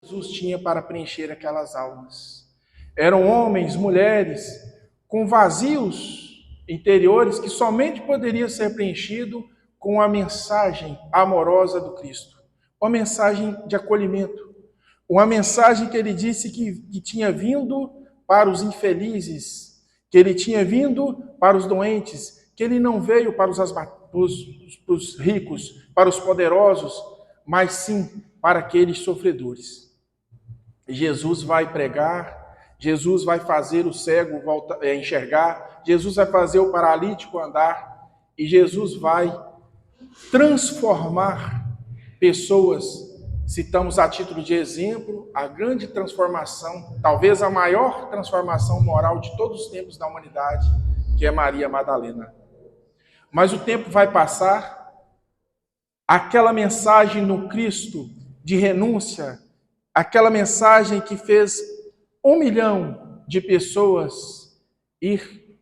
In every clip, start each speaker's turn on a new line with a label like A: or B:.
A: Jesus tinha para preencher aquelas almas. Eram homens, mulheres, com vazios interiores que somente poderia ser preenchido com a mensagem amorosa do Cristo, uma mensagem de acolhimento, uma mensagem que ele disse que tinha vindo para os infelizes, que ele tinha vindo para os doentes, que ele não veio para os ricos, para os poderosos, mas sim para aqueles sofredores. Jesus vai pregar, Jesus vai fazer o cego enxergar, Jesus vai fazer o paralítico andar, e Jesus vai transformar pessoas. Citamos a título de exemplo a grande transformação, talvez a maior transformação moral de todos os tempos da humanidade, que é Maria Madalena. Mas o tempo vai passar, aquela mensagem no Cristo de renúncia, aquela mensagem que fez 1 milhão de pessoas ir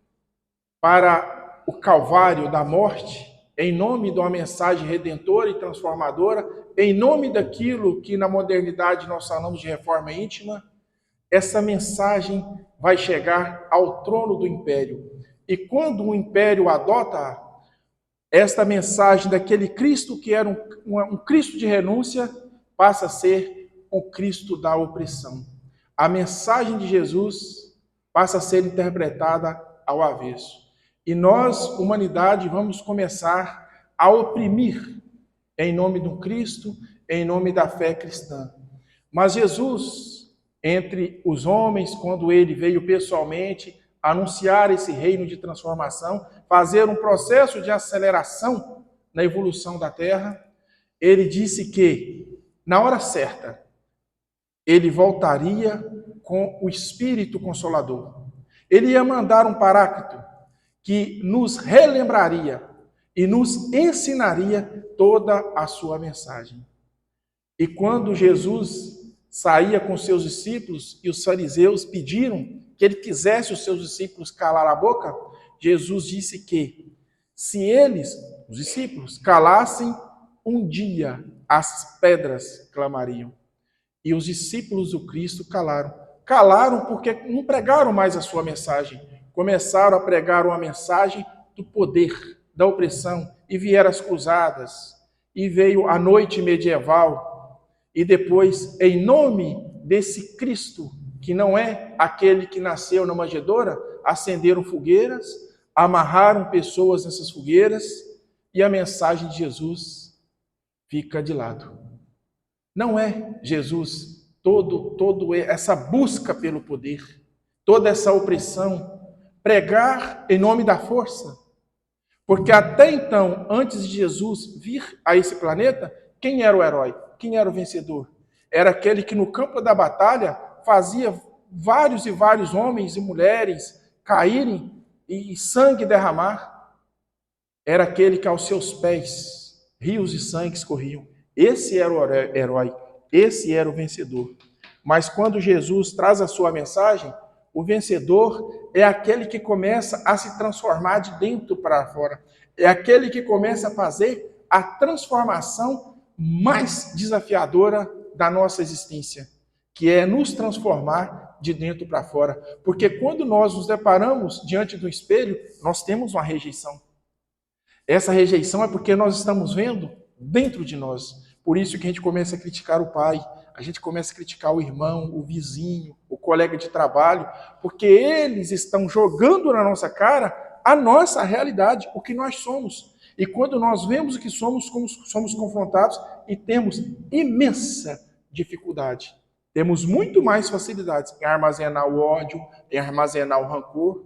A: para o Calvário da morte, em nome de uma mensagem redentora e transformadora, em nome daquilo que na modernidade nós falamos de reforma íntima, essa mensagem vai chegar ao trono do império. E quando o império adota esta mensagem daquele Cristo que era um Cristo de renúncia, passa a ser um Cristo da opressão. A mensagem de Jesus passa a ser interpretada ao avesso. E nós, humanidade, vamos começar a oprimir em nome do Cristo, em nome da fé cristã. Mas Jesus, entre os homens, quando ele veio pessoalmente anunciar esse reino de transformação, fazer um processo de aceleração na evolução da terra, ele disse que, na hora certa, ele voltaria com o Espírito Consolador. Ele ia mandar um Paráclito que nos relembraria e nos ensinaria toda a sua mensagem. E quando Jesus saía com seus discípulos e os fariseus pediram que ele fizesse os seus discípulos calar a boca, Jesus disse que se eles, os discípulos, calassem, um dia as pedras clamariam. E os discípulos do Cristo calaram. Calaram porque não pregaram mais a sua mensagem. Começaram a pregar uma mensagem do poder, da opressão. E vieram as cruzadas. E veio a noite medieval. E depois, em nome desse Cristo, que não é aquele que nasceu na manjedoura, acenderam fogueiras, amarraram pessoas nessas fogueiras, e a mensagem de Jesus fica de lado. Não é Jesus todo essa busca pelo poder, toda essa opressão, pregar em nome da força. Porque até então, antes de Jesus vir a esse planeta, quem era o herói? Quem era o vencedor? Era aquele que no campo da batalha fazia vários e vários homens e mulheres caírem e sangue derramar. Era aquele que aos seus pés rios de sangue escorriam. Esse era o herói, esse era o vencedor. Mas quando Jesus traz a sua mensagem, o vencedor é aquele que começa a se transformar de dentro para fora. É aquele que começa a fazer a transformação mais desafiadora da nossa existência, que é nos transformar de dentro para fora. Porque quando nós nos deparamos diante do espelho, nós temos uma rejeição. Essa rejeição é porque nós estamos vendo dentro de nós. Por isso que a gente começa a criticar o pai, a gente começa a criticar o irmão, o vizinho, o colega de trabalho, porque eles estão jogando na nossa cara a nossa realidade, o que nós somos. E quando nós vemos o que somos, somos confrontados e temos imensa dificuldade. Temos muito mais facilidades em armazenar o ódio, em armazenar o rancor,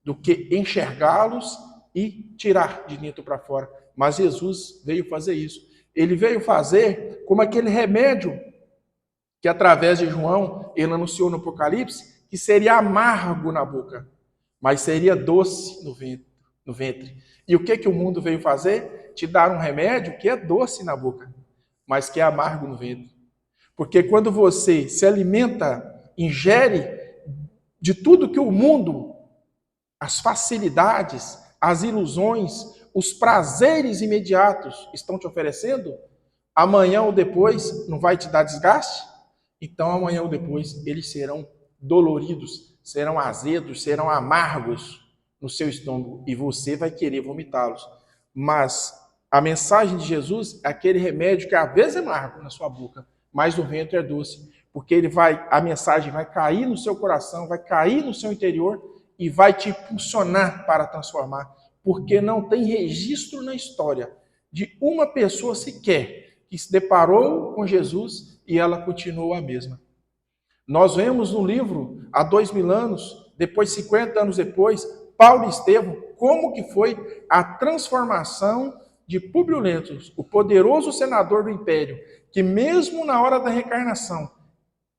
A: do que enxergá-los e tirar de dentro para fora. Mas Jesus veio fazer isso. Ele veio fazer como aquele remédio que, através de João, ele anunciou no Apocalipse, que seria amargo na boca, mas seria doce no ventre. E o que o mundo veio fazer? Te dar um remédio que é doce na boca, mas que é amargo no ventre. Porque quando você se alimenta, ingere de tudo que o mundo, as facilidades, as ilusões, os prazeres imediatos estão te oferecendo, amanhã ou depois não vai te dar desgaste? então amanhã ou depois eles serão doloridos, serão azedos, serão amargos no seu estômago e você vai querer vomitá-los. Mas a mensagem de Jesus é aquele remédio que às vezes é amargo na sua boca, mas o vento é doce, porque a mensagem vai cair no seu coração, vai cair no seu interior e vai te impulsionar para transformar, porque não tem registro na história de uma pessoa sequer que se deparou com Jesus e ela continuou a mesma. Nós vemos no livro, há 2000 anos, depois 50 anos depois, Paulo e Estevão, como que foi a transformação de Públio Lentulus, o poderoso senador do império, que mesmo na hora da reencarnação,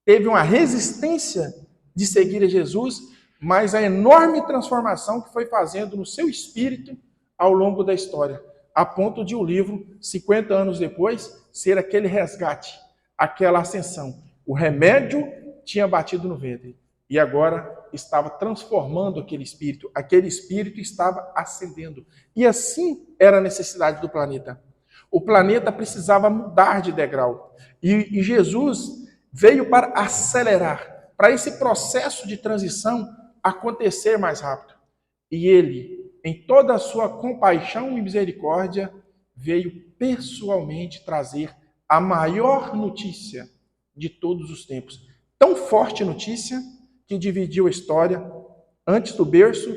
A: teve uma resistência de seguir a Jesus, mas a enorme transformação que foi fazendo no seu espírito ao longo da história, a ponto de o livro, 50 anos depois, ser aquele resgate, aquela ascensão. O remédio tinha batido no ventre e agora estava transformando aquele espírito estava ascendendo. E assim era a necessidade do planeta. O planeta precisava mudar de degrau. E Jesus veio para acelerar, para esse processo de transição acontecer mais rápido. E ele, em toda a sua compaixão e misericórdia, veio pessoalmente trazer a maior notícia de todos os tempos. Tão forte notícia que dividiu a história antes do berço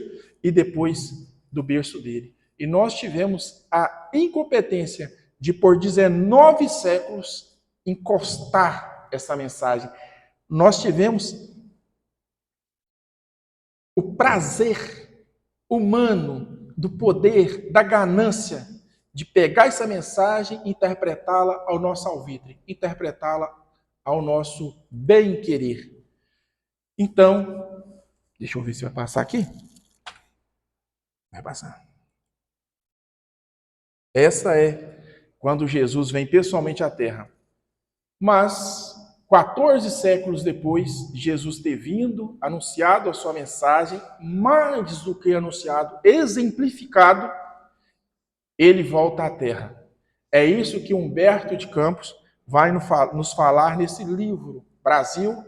A: e depois do berço dele. E nós tivemos a incompetência de, por 19 séculos, encostar essa mensagem. Nós tivemos o prazer humano do poder, da ganância, de pegar essa mensagem e interpretá-la ao nosso alvitre, interpretá-la ao nosso bem-querer. Então, deixa eu ver se vai passar aqui. Vai passar. Essa é quando Jesus vem pessoalmente à Terra. Mas, 14 séculos depois de Jesus ter vindo, anunciado a sua mensagem, mais do que anunciado, exemplificado, ele volta à Terra. É isso que Humberto de Campos vai nos falar nesse livro, Brasil,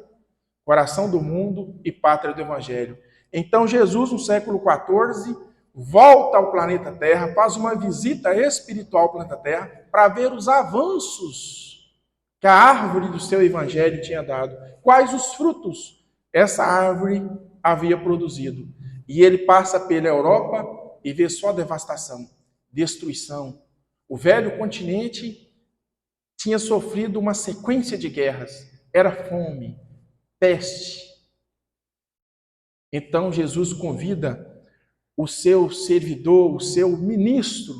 A: Coração do Mundo e Pátria do Evangelho. Então Jesus, no século XIV, volta ao planeta Terra, faz uma visita espiritual ao planeta Terra para ver os avanços que a árvore do seu Evangelho tinha dado, quais os frutos essa árvore havia produzido. E ele passa pela Europa e vê só devastação, destruição. O velho continente tinha sofrido uma sequência de guerras, era fome, peste. Então Jesus convida o seu servidor, o seu ministro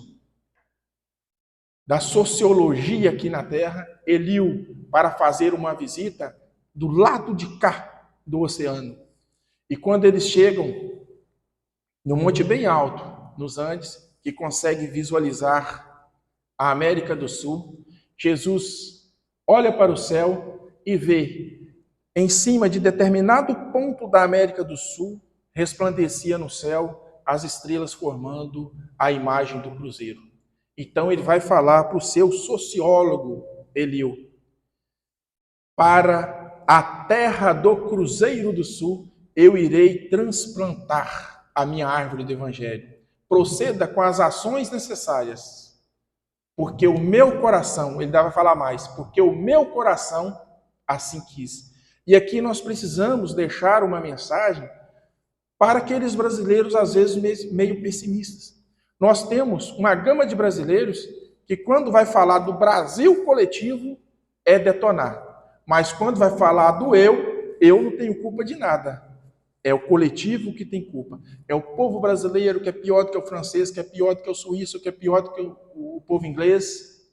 A: da sociologia aqui na Terra, Eliu, para fazer uma visita do lado de cá do oceano. E quando eles chegam no monte bem alto, nos Andes, que consegue visualizar a América do Sul, Jesus olha para o céu e vê em cima de determinado ponto da América do Sul, resplandecia no céu as estrelas formando a imagem do cruzeiro. Então ele vai falar para o seu sociólogo, Eliu, para a terra do Cruzeiro do Sul, eu irei transplantar a minha árvore do Evangelho. Proceda com as ações necessárias, porque o meu coração, ele vai falar mais, porque o meu coração assim quis. E aqui nós precisamos deixar uma mensagem para aqueles brasileiros, às vezes, meio pessimistas. Nós temos uma gama de brasileiros que, quando vai falar do Brasil coletivo, é detonar. Mas quando vai falar do eu não tenho culpa de nada. É o coletivo que tem culpa. É o povo brasileiro que é pior do que o francês, que é pior do que o suíço, que é pior do que o povo inglês.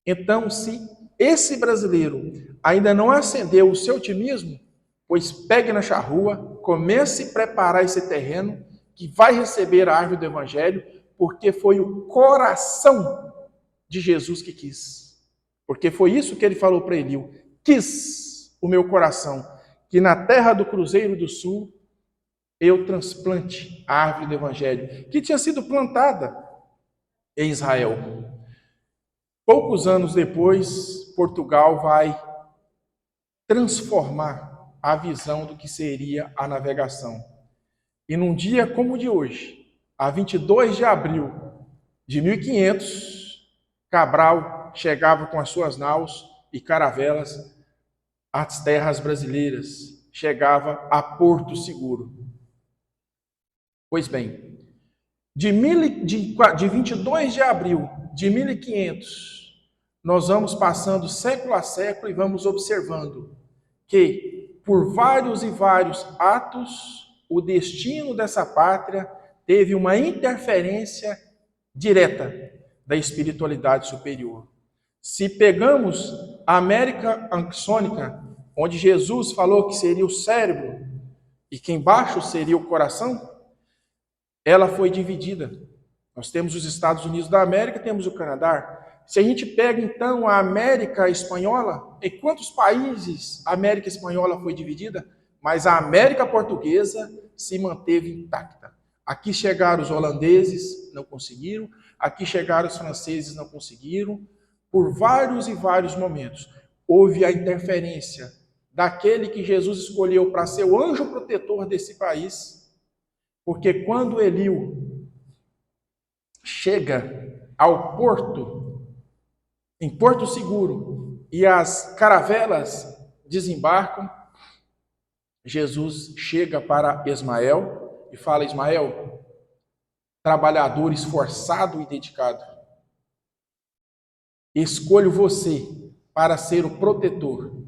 A: Então, se esse brasileiro ainda não acendeu o seu otimismo, pois pegue na charrua, comece a preparar esse terreno que vai receber a árvore do Evangelho, porque foi o coração de Jesus que quis. Porque foi isso que ele falou para Eliu. Quis o meu coração, que na terra do Cruzeiro do Sul eu transplante a árvore do Evangelho, que tinha sido plantada em Israel. Poucos anos depois, Portugal vai transformar a visão do que seria a navegação. E num dia como o de hoje, a 22 de abril de 1500, Cabral chegava com as suas naus e caravelas às terras brasileiras, chegava a Porto Seguro. Pois bem, de 22 de abril de 1500, nós vamos passando século a século e vamos observando que, por vários e vários atos, o destino dessa pátria teve uma interferência direta da espiritualidade superior. Se pegamos a América Axônica, onde Jesus falou que seria o cérebro e que embaixo seria o coração, ela foi dividida. Nós temos os Estados Unidos da América, temos o Canadá. Se a gente pega então a América Espanhola, em quantos países a América Espanhola foi dividida? Mas a América Portuguesa se manteve intacta. Aqui chegaram os holandeses, não conseguiram. Aqui chegaram os franceses, não conseguiram. Por vários e vários momentos, houve a interferência daquele que Jesus escolheu para ser o anjo protetor desse país, porque quando Eliú chega ao porto, em Porto Seguro, e as caravelas desembarcam, Jesus chega para Ismael e fala: Ismael, trabalhador esforçado e dedicado, escolho você para ser o protetor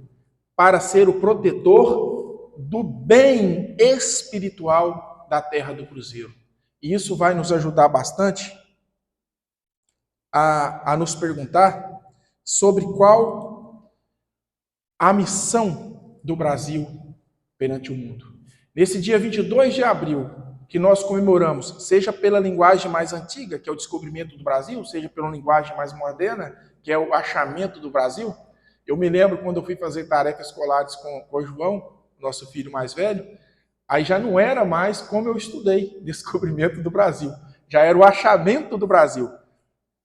A: do bem espiritual da terra do Cruzeiro. E isso vai nos ajudar bastante a nos perguntar sobre qual a missão do Brasil perante o mundo. Nesse dia 22 de abril, que nós comemoramos, seja pela linguagem mais antiga, que é o descobrimento do Brasil, seja pela linguagem mais moderna, que é o achamento do Brasil. Eu me lembro quando eu fui fazer tarefas escolares com o João, nosso filho mais velho, aí já não era mais como eu estudei, descobrimento do Brasil. Já era o achamento do Brasil.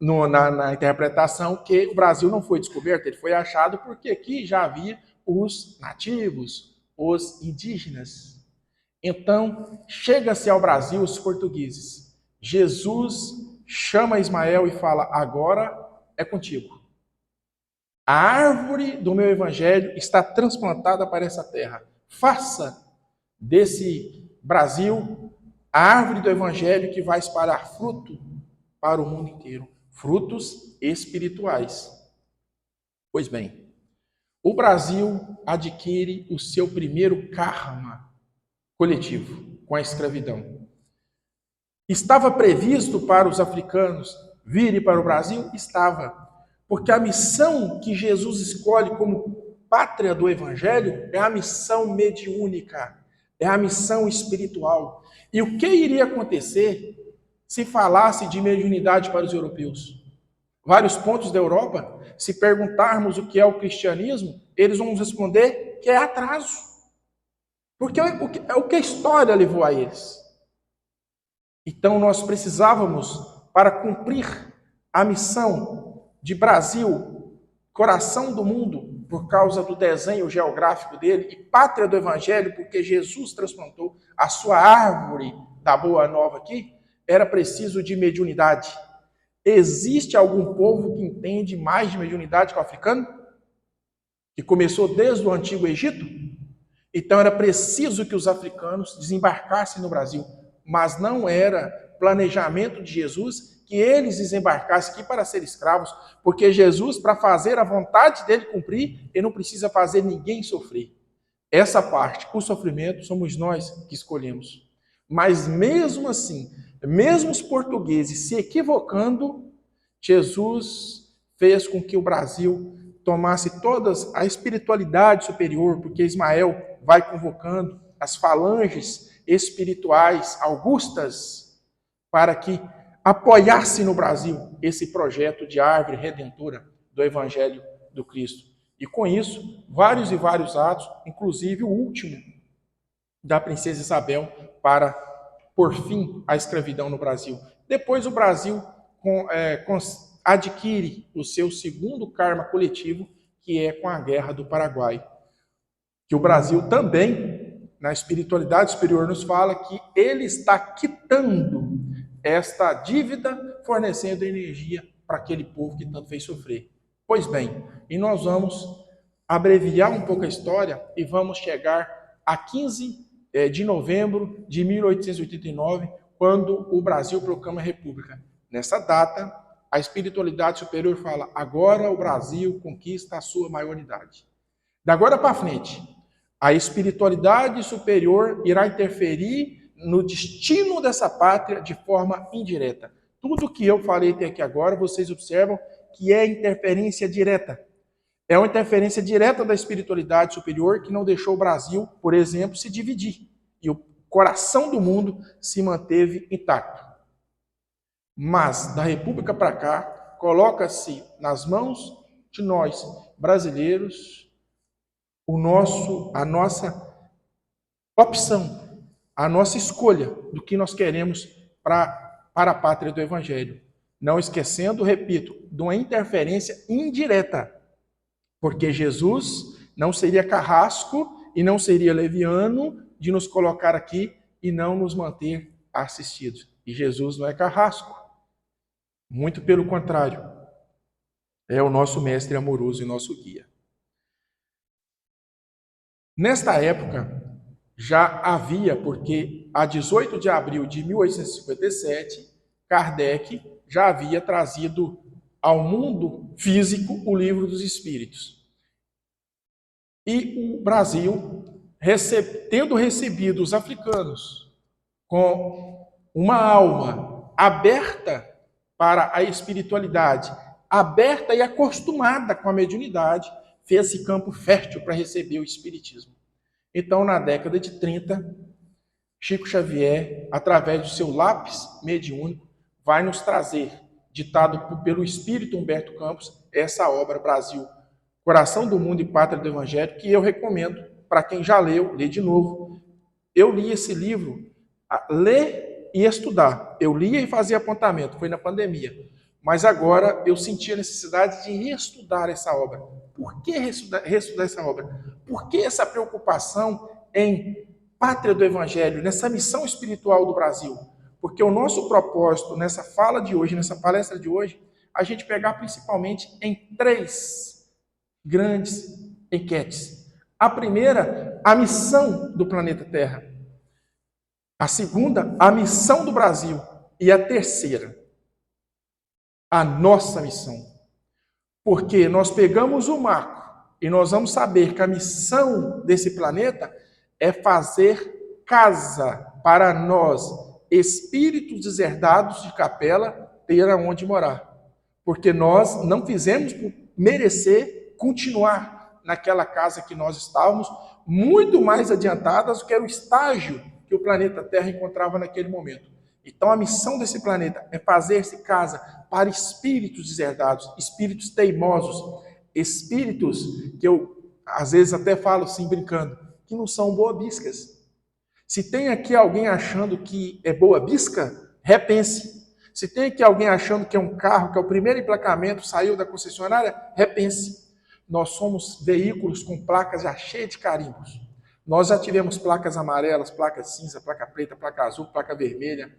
A: Na interpretação que o Brasil não foi descoberto, ele foi achado porque aqui já havia os nativos, os indígenas. Então, chega-se ao Brasil os portugueses. Jesus chama Ismael e fala: agora é contigo. A árvore do meu evangelho está transplantada para essa terra. Faça desse Brasil a árvore do evangelho que vai espalhar fruto para o mundo inteiro. Frutos espirituais. Pois bem, o Brasil adquire o seu primeiro karma coletivo com a escravidão. Estava previsto para os africanos virem para o Brasil? Estava. Porque a missão que Jesus escolhe como pátria do Evangelho é a missão mediúnica, é a missão espiritual. E o que iria acontecer se falasse de mediunidade para os europeus? Vários pontos da Europa, se perguntarmos o que é o cristianismo, eles vão nos responder que é atraso. Porque o que a história levou a eles. Então nós precisávamos, para cumprir a missão de Brasil, coração do mundo, por causa do desenho geográfico dele, e pátria do Evangelho, porque Jesus transplantou a sua árvore da Boa Nova aqui, era preciso de mediunidade. Existe algum povo que entende mais de mediunidade que o africano? Que começou desde o Antigo Egito? Então era preciso que os africanos desembarcassem no Brasil, mas não era planejamento de Jesus que eles desembarcassem aqui para ser escravos, porque Jesus, para fazer a vontade dele cumprir, ele não precisa fazer ninguém sofrer. Essa parte, o sofrimento, somos nós que escolhemos. Mas mesmo assim, mesmo os portugueses se equivocando, Jesus fez com que o Brasil tomasse toda a espiritualidade superior, porque Ismael vai convocando as falanges espirituais augustas para que apoiasse no Brasil esse projeto de árvore redentora do Evangelho do Cristo. E com isso, vários e vários atos, inclusive o último da princesa Isabel para por fim à escravidão no Brasil. Depois o Brasil adquire o seu segundo karma coletivo, que é com a Guerra do Paraguai. que o Brasil também, na espiritualidade superior, nos fala que ele está quitando esta dívida, fornecendo energia para aquele povo que tanto fez sofrer. Pois bem, e nós vamos abreviar um pouco a história e vamos chegar a 15 de novembro de 1889, quando o Brasil proclama a República. Nessa data, a espiritualidade superior fala: agora o Brasil conquista a sua maioridade. Da agora para frente, a espiritualidade superior irá interferir no destino dessa pátria de forma indireta. Tudo que eu falei até aqui agora, vocês observam que é interferência direta. É uma interferência direta da espiritualidade superior que não deixou o Brasil, por exemplo, se dividir. E o coração do mundo se manteve intacto. Mas, da República para cá, coloca-se nas mãos de nós, brasileiros, a nossa opção, a nossa escolha do que nós queremos para a pátria do Evangelho. Não esquecendo, repito, de uma interferência indireta, porque Jesus não seria carrasco e não seria leviano de nos colocar aqui e não nos manter assistidos. E Jesus não é carrasco. Muito pelo contrário. É o nosso mestre amoroso e nosso guia. Nesta época, já havia, porque a 18 de abril de 1857, Kardec já havia trazido ao mundo físico o Livro dos Espíritos. E o Brasil, tendo recebido os africanos com uma alma aberta para a espiritualidade, aberta e acostumada com a mediunidade, fez esse campo fértil para receber o espiritismo. Então, na década de 30, Chico Xavier, através do seu lápis mediúnico, vai nos trazer, ditado pelo espírito Humberto Campos, essa obra Brasil, Coração do Mundo e Pátria do Evangelho, que eu recomendo para quem já leu, ler de novo. Eu li esse livro, ler e estudar. Eu lia e fazia apontamento, foi na pandemia. Mas agora eu senti a necessidade de reestudar essa obra. Por que reestudar essa obra? Por que essa preocupação em pátria do Evangelho, nessa missão espiritual do Brasil? Porque o nosso propósito nessa fala de hoje, nessa palestra de hoje, a gente pegar principalmente em 3 grandes enquetes. A primeira, a missão do planeta Terra. A segunda, a missão do Brasil. E a terceira, a nossa missão. Porque nós pegamos o marco e nós vamos saber que a missão desse planeta é fazer casa para nós, espíritos deserdados de capela, ter aonde morar. Porque nós não fizemos por merecer continuar naquela casa que nós estávamos, muito mais adiantadas do que era o estágio que o planeta Terra encontrava naquele momento. Então a missão desse planeta é fazer-se casa para espíritos deserdados, espíritos teimosos, espíritos que eu às vezes até falo assim brincando, que não são boabiscas. Se tem aqui alguém achando que é boabisca, repense. Se tem aqui alguém achando que é um carro, que é o primeiro emplacamento, saiu da concessionária, repense. Nós somos veículos com placas já cheias de carimbos. Nós já tivemos placas amarelas, placa cinza, placa preta, placa azul, placa vermelha.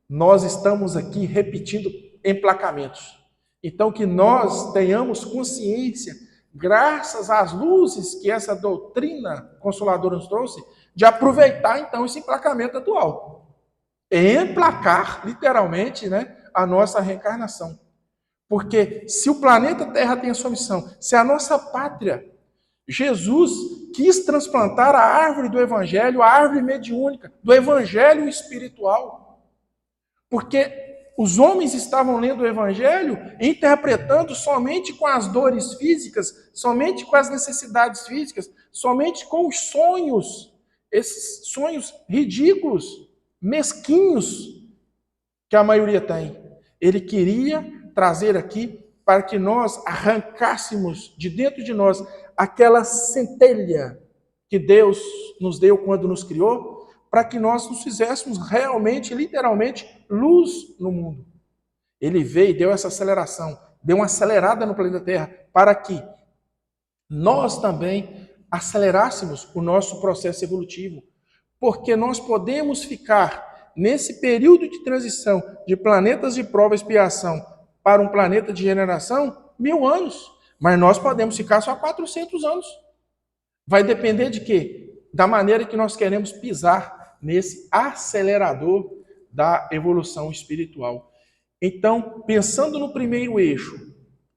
A: Nós estamos aqui repetindo emplacamentos. Então, que nós tenhamos consciência, graças às luzes que essa doutrina consoladora nos trouxe, de aproveitar, então, esse emplacamento atual. Emplacar, literalmente, a nossa reencarnação. Porque se o planeta Terra tem a sua missão, se a nossa pátria, Jesus quis transplantar a árvore do Evangelho, a árvore mediúnica, do Evangelho espiritual. Porque os homens estavam lendo o Evangelho, interpretando somente com as dores físicas, somente com as necessidades físicas, somente com os sonhos, esses sonhos ridículos, mesquinhos, que a maioria tem. Ele queria trazer aqui para que nós arrancássemos de dentro de nós aquela centelha que Deus nos deu quando nos criou, para que nós nos fizéssemos realmente, literalmente, luz no mundo. Ele veio e deu essa aceleração, deu uma acelerada no planeta Terra, para que nós também acelerássemos o nosso processo evolutivo, porque nós podemos ficar nesse período de transição de planetas de prova e expiação para um planeta de generação 1000 anos, mas nós podemos ficar só 400 anos. Vai depender de quê? Da maneira que nós queremos pisar nesse acelerador da evolução espiritual. Então, pensando no primeiro eixo,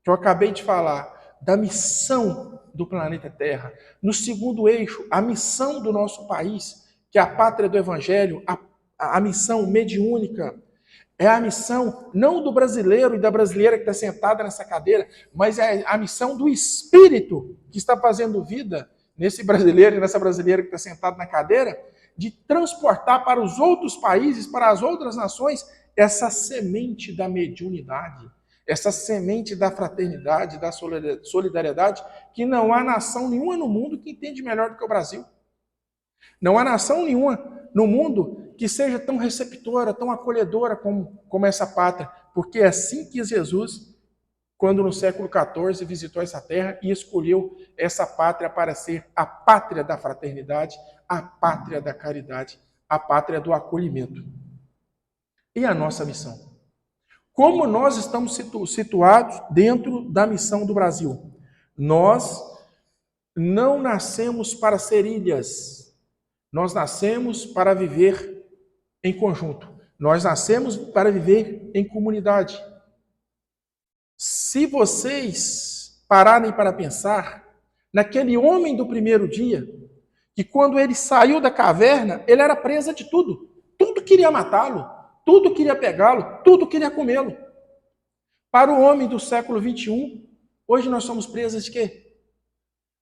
A: que eu acabei de falar, da missão do planeta Terra, no segundo eixo, a missão do nosso país, que é a pátria do Evangelho, a missão mediúnica, é a missão não do brasileiro e da brasileira que está sentada nessa cadeira, mas é a missão do Espírito que está fazendo vida nesse brasileiro e nessa brasileira que está sentado na cadeira, de transportar para os outros países, para as outras nações, essa semente da mediunidade, essa semente da fraternidade, da solidariedade, que não há nação nenhuma no mundo que entende melhor do que o Brasil. Não há nação nenhuma no mundo que seja tão receptora, tão acolhedora como essa pátria, porque é assim que Jesus, quando no século XIV visitou essa terra e escolheu essa pátria para ser a pátria da fraternidade, a pátria da caridade, a pátria do acolhimento. E a nossa missão? Como nós estamos situados dentro da missão do Brasil? Nós não nascemos para ser ilhas, nós nascemos para viver em conjunto, nós nascemos para viver em comunidade. Se vocês pararem para pensar naquele homem do primeiro dia, que quando ele saiu da caverna, ele era presa de tudo. Tudo queria matá-lo, tudo queria pegá-lo, tudo queria comê-lo. Para o homem do século 21, hoje nós somos presas de quê?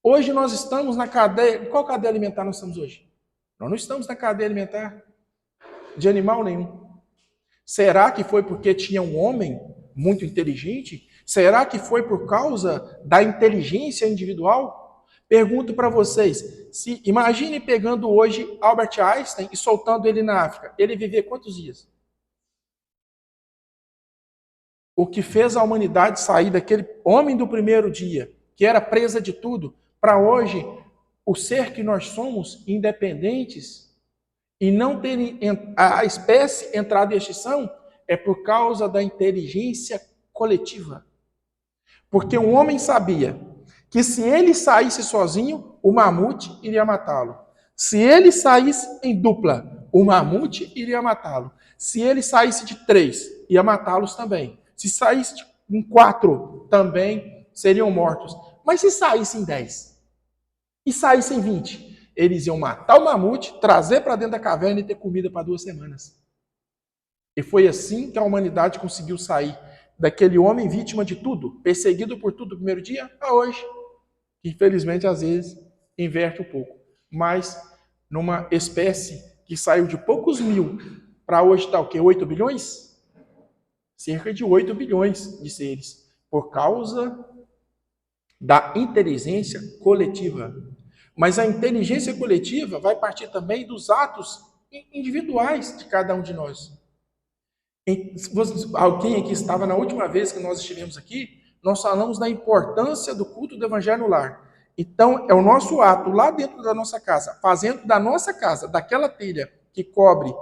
A: Hoje nós estamos na cadeia... Qual cadeia alimentar nós estamos hoje? Nós não estamos na cadeia alimentar de animal nenhum. Será que foi porque tinha um homem muito inteligente? Será que foi por causa da inteligência individual? Pergunto para vocês, se imagine pegando hoje Albert Einstein e soltando ele na África, ele vivia quantos dias? O que fez a humanidade sair daquele homem do primeiro dia, que era presa de tudo, para hoje, o ser que nós somos, independentes, e não ter a espécie entrada em extinção, é por causa da inteligência coletiva. Porque um homem sabia que se ele saísse sozinho, o mamute iria matá-lo. Se ele saísse em dupla, o mamute iria matá-lo. Se ele saísse de 3, ia matá-los também. Se saísse em 4, também seriam mortos. Mas se saísse em 10 e saísse em 20, eles iam matar o mamute, trazer para dentro da caverna e ter comida para 2 semanas. E foi assim que a humanidade conseguiu sair daquele homem vítima de tudo, perseguido por tudo no primeiro dia, a hoje. Infelizmente, às vezes, inverte um pouco. Mas numa espécie que saiu de poucos mil para hoje está o quê? 8 bilhões? Cerca de 8 bilhões de seres, por causa da inteligência coletiva. Mas a inteligência coletiva vai partir também dos atos individuais de cada um de nós. Alguém aqui estava na última vez que nós estivemos aqui, nós falamos da importância do culto do Evangelho no lar. Então, é o nosso ato lá dentro da nossa casa, fazendo da nossa casa, daquela telha que cobre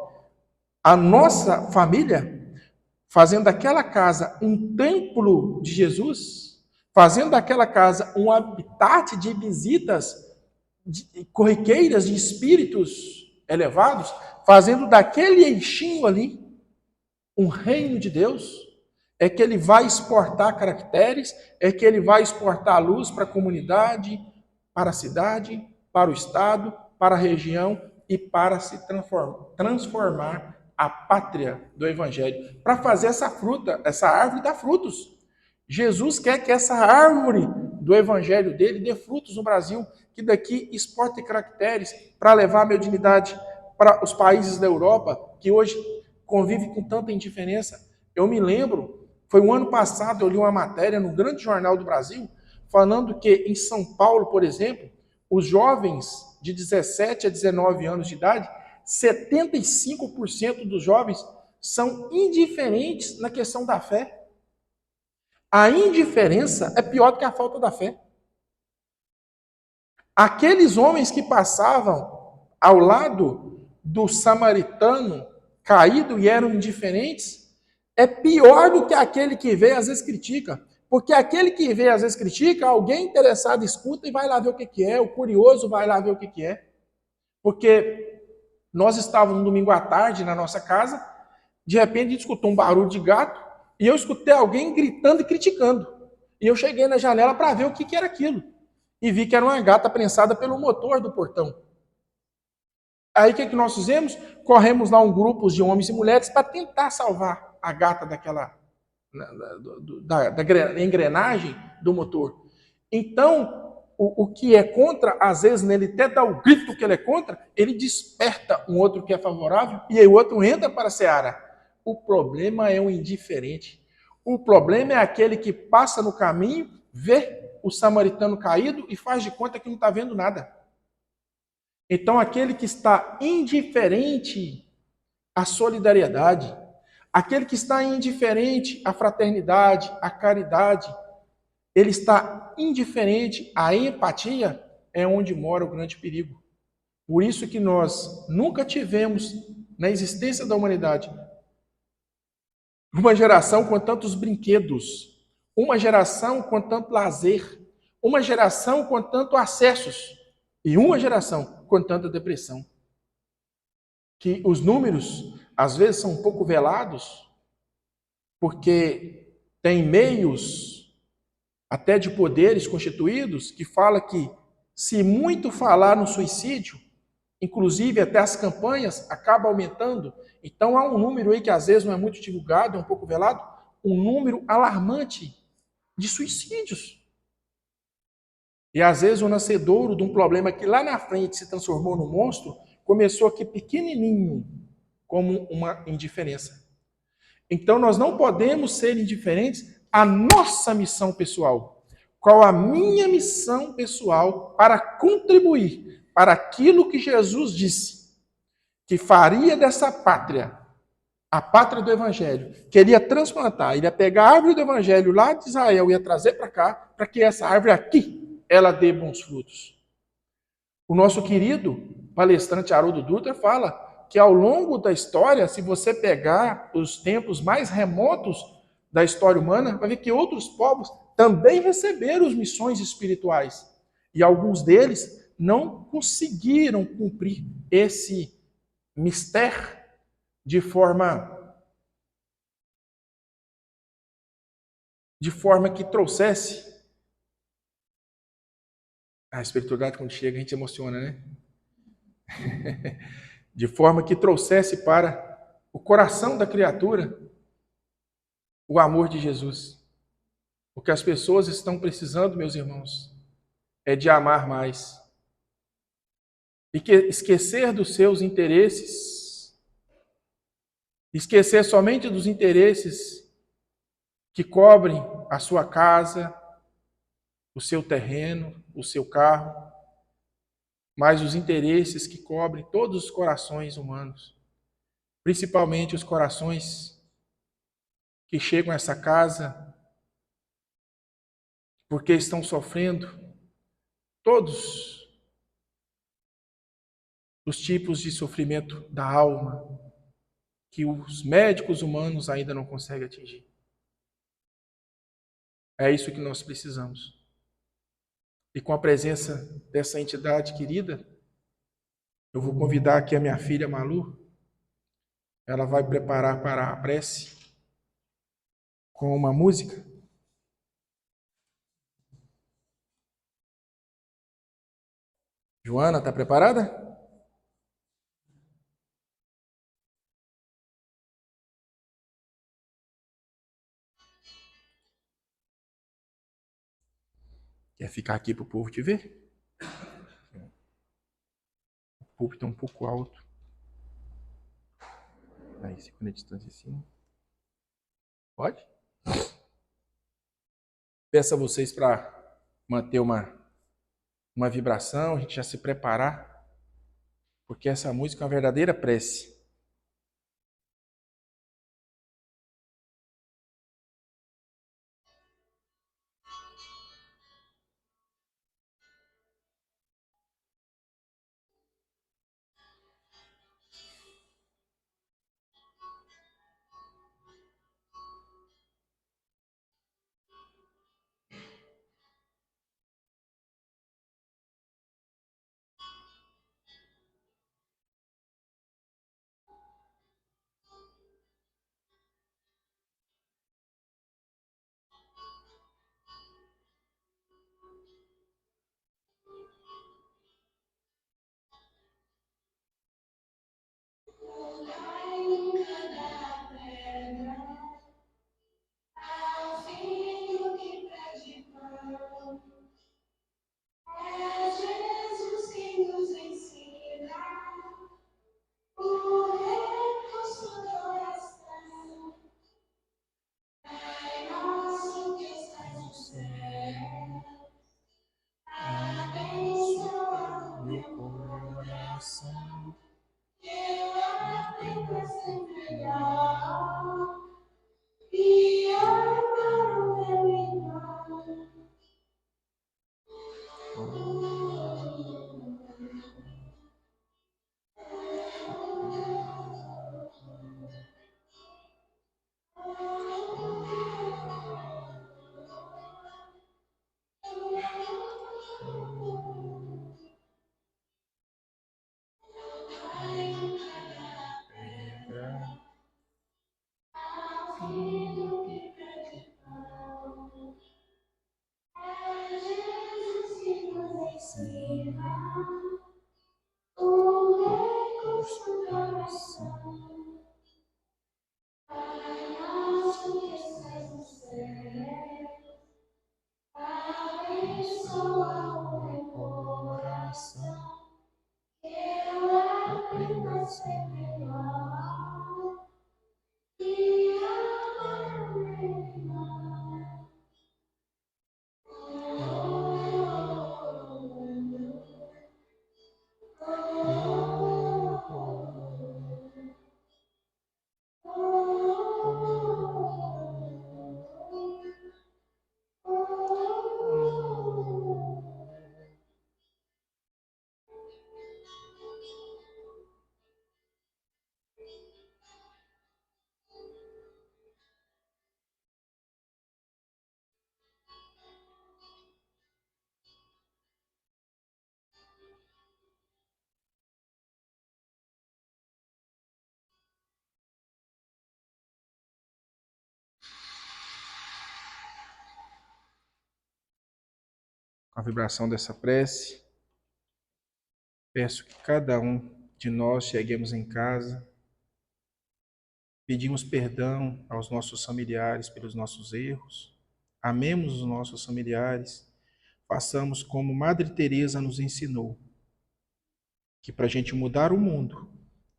A: a nossa família, fazendo daquela casa um templo de Jesus, fazendo daquela casa um habitat de visitas corriqueiras de espíritos elevados, fazendo daquele eixinho ali um reino de Deus, é que ele vai exportar caracteres, é que ele vai exportar a luz para a comunidade, para a cidade, para o estado, para a região e para se transformar a pátria do Evangelho, para fazer essa fruta, essa árvore dar frutos. Jesus quer que essa árvore do Evangelho dele dê frutos no Brasil, que daqui exporte caracteres para levar a mediunidade para os países da Europa, que hoje convivem com tanta indiferença. Eu me lembro, foi o ano passado, eu li uma matéria no grande jornal do Brasil, falando que em São Paulo, por exemplo, os jovens de 17 a 19 anos de idade, 75% dos jovens são indiferentes na questão da fé. A indiferença é pior do que a falta da fé. Aqueles homens que passavam ao lado do samaritano caído e eram indiferentes, é pior do que aquele que vê às vezes critica. Porque aquele que vê às vezes critica, alguém interessado escuta e vai lá ver o que é, o curioso vai lá ver o que é. Porque nós estávamos no domingo à tarde na nossa casa, de repente a gente escutou um barulho de gato e eu escutei alguém gritando e criticando. E eu cheguei na janela para ver o que era aquilo. E vi que era uma gata prensada pelo motor do portão. Aí o que nós fizemos? Corremos lá um grupo de homens e mulheres para tentar salvar a gata da engrenagem do motor. Então, o que é contra, às vezes, nele até dá o grito que ele é contra, ele desperta um outro que é favorável e aí o outro entra para a seara. O problema é o indiferente. O problema é aquele que passa no caminho, vê o samaritano caído e faz de conta que não está vendo nada. Então, aquele que está indiferente à solidariedade, aquele que está indiferente à fraternidade, à caridade, ele está indiferente à empatia, é onde mora o grande perigo. Por isso que nós nunca tivemos na existência da humanidade uma geração com tantos brinquedos, uma geração com tanto lazer, uma geração com tanto acessos e uma geração com tanta depressão. Que os números às vezes são um pouco velados, porque tem meios até de poderes constituídos que fala que se muito falar no suicídio, inclusive até as campanhas acabam aumentando. Então há um número aí que às vezes não é muito divulgado, é um pouco velado, um número alarmante de suicídios. E às vezes o nascedouro de um problema que lá na frente se transformou num monstro, começou aqui pequenininho, como uma indiferença. Então nós não podemos ser indiferentes à nossa missão pessoal. Qual a minha missão pessoal para contribuir para aquilo que Jesus disse, que faria dessa pátria a pátria do Evangelho, que ele ia transplantar, ele ia pegar a árvore do Evangelho lá de Israel e ia trazer para cá, para que essa árvore aqui, ela dê bons frutos. O nosso querido palestrante Haroldo Dutra fala que ao longo da história, se você pegar os tempos mais remotos da história humana, vai ver que outros povos também receberam as missões espirituais. E alguns deles não conseguiram cumprir esse mistério de forma que trouxesse. A espiritualidade, quando chega, a gente emociona, né? De forma que trouxesse para o coração da criatura o amor de Jesus. O que as pessoas estão precisando, meus irmãos, é de amar mais. E que esquecer dos seus interesses, esquecer somente dos interesses que cobrem a sua casa, o seu terreno, o seu carro, mas os interesses que cobrem todos os corações humanos, principalmente os corações que chegam a essa casa porque estão sofrendo todos os tipos de sofrimento da alma que os médicos humanos ainda não conseguem atingir. É isso que nós precisamos. E com a presença dessa entidade querida, eu vou convidar aqui a minha filha Malu. Ela vai preparar para a prece com uma música. Joana, está preparada? Quer ficar aqui para o povo te ver? O púlpito é um pouco alto. Aí, segunda distância assim. Pode? Peço a vocês para manter uma vibração, a gente já se preparar, porque essa música é uma verdadeira prece. coração. Com a vibração dessa prece, peço que cada um de nós cheguemos em casa, pedimos perdão aos nossos familiares pelos nossos erros, amemos os nossos familiares, façamos como Madre Teresa nos ensinou, que para a gente mudar o mundo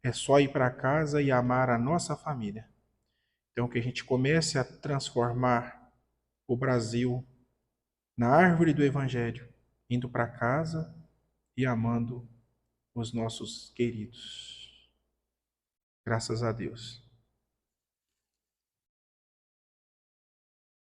A: é só ir para casa e amar a nossa família. Então que a gente comece a transformar o Brasil na árvore do Evangelho, indo para casa e amando os nossos queridos. Graças a Deus.